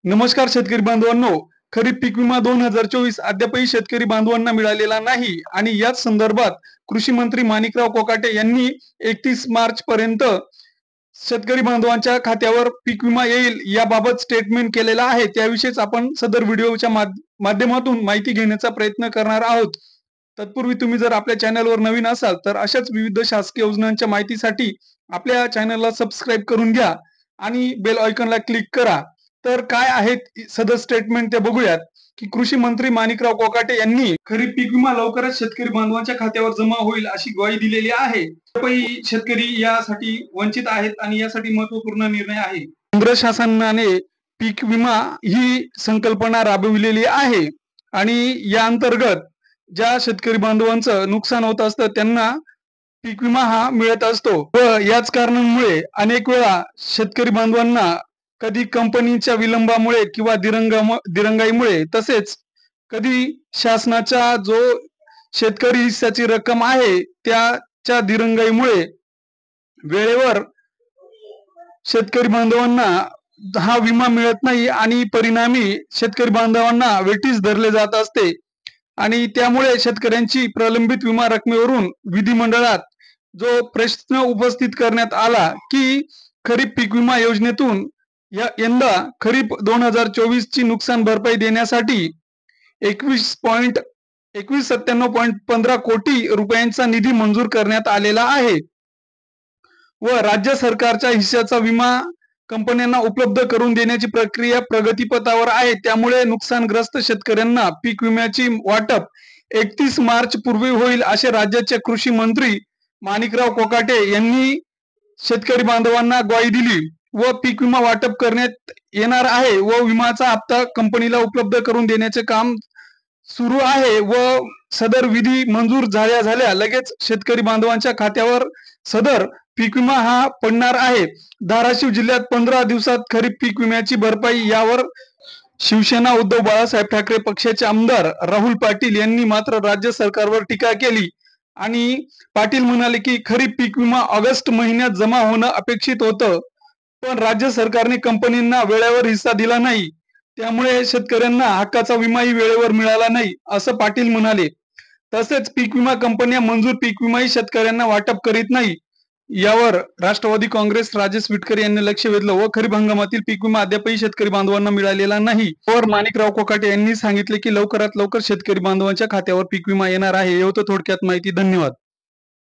नमस्कार शेतकरी बांधवांनो, खरीप पीक विमा 2024 अद्यापही शेतकरी बांधवांना मिळालेला नाही आणि याच संदर्भात कृषी मंत्री माणिकराव कोकाटे यांनी 31 मार्च पर्यंत शेतकरी बांधवांच्या खात्यावर पीक विमा येईल याबाबत स्टेटमेंट केलेला आहे। त्याविषयीच आपण सदर व्हिडिओच्या माध्यमातून माहिती घेण्याचा प्रयत्न करणार आहोत। तत्पूर्वी तुम्ही जर आपल्या चॅनलवर नवीन असाल तर अशाच विविध शासकीय योजनांच्या माहितीसाठी आपल्या चॅनलला सबस्क्राईब करून घ्या आणि बेल आयकॉनला क्लिक करा। तर काय आहेत सदर स्टेटमेंट ते बघूयात की कृषी मंत्री माणिकराव कोकाटे यांनी खरीप पीक विमा लवकरच शेतकरी बांधवांच्या खात्यावर जमा होईल अशी ग्वाही दिलेली आहे। तरीही शेतकरी यासाठी वंचित आहेत आणि यासाठी महत्त्वपूर्ण निर्णय आहे। केंद्र शासनाने पीक विमा ही संकल्पना राबविलेली आहे आणि या अंतर्गत ज्या शेतकरी बांधवांचं नुकसान होत असतं त्यांना पीक विमा हा मिळत असतो व याच कारणांमुळे अनेक वेळा शेतकरी बांधवांना कधी कंपनीच्या विलंबामुळे किंवा दिरंगाईमुळे तसेच कधी शासनाचा जो शेतकरी हिस्साची रक्कम आहे त्याच्या दिरंगाईमुळे वेळेवर शेतकरी बांधवांना हा विमा मिळत नाही आणि परिणामी शेतकरी बांधवांना वेठीस धरले जात असते आणि त्यामुळे शेतकऱ्यांची प्रलंबित विमा रकमेवरून विधिमंडळात जो प्रश्न उपस्थित करण्यात आला की खरीप पीक विमा योजनेतून यंदा खरीप 2024 ची नुकसान भरपाई देण्यासाठी 21,97.15 कोटी रुपयांचा निधी मंजूर करण्यात आलेला आहे व राज्य सरकारच्या हिस्साचा विमा कंपन्यांना उपलब्ध करून देण्याची प्रक्रिया प्रगतीपथावर आहे। त्यामुळे नुकसानग्रस्त शेतकऱ्यांना पीक विम्याची वाटप 31 मार्च पूर्वी होईल असे राज्याचे कृषी मंत्री माणिकराव कोकाटे यांनी शेतकरी बांधवांना ग्वाही दिली व पीक विमा वाटप करण्यात येणार आहे व विमाचा हप्ता कंपनीला उपलब्ध करून देण्याचे काम सुरू आहे व सदर विधी मंजूर झाल्या लगेच शेतकरी बांधवांच्या खात्यावर सदर पीक विमा हा पडणार आहे। धाराशिव जिल्ह्यात 15 दिवसात खरीप पीक विम्याची भरपाई यावर शिवसेना उद्धव बाळासाहेब ठाकरे पक्षाचे आमदार राहुल पाटील यांनी मात्र राज्य सरकारवर टीका केली आणि पाटील म्हणाले की खरीप पीक विमा ऑगस्ट महिन्यात जमा होणं अपेक्षित होतं पण राज्य सरकारने कंपनींना वेळेवर हिस्सा दिला नाही त्यामुळे शेतकऱ्यांना हक्काचा विमाही वेळेवर मिळाला नाही असं पाटील म्हणाले। तसेच पीक विमा कंपन्या मंजूर पीक विमाही शेतकऱ्यांना वाटप करीत नाही यावर राष्ट्रवादी काँग्रेस राजेश विटकर यांनी लक्ष वेधलं व खरीप हंगामातील पीक विमा अद्यापही शेतकरी बांधवांना मिळालेला नाही। वर माणिकराव कोकाटे यांनी सांगितले की लवकरात लवकर शेतकरी बांधवांच्या खात्यावर पीक विमा येणार आहे। एवढं थोडक्यात माहिती। धन्यवाद।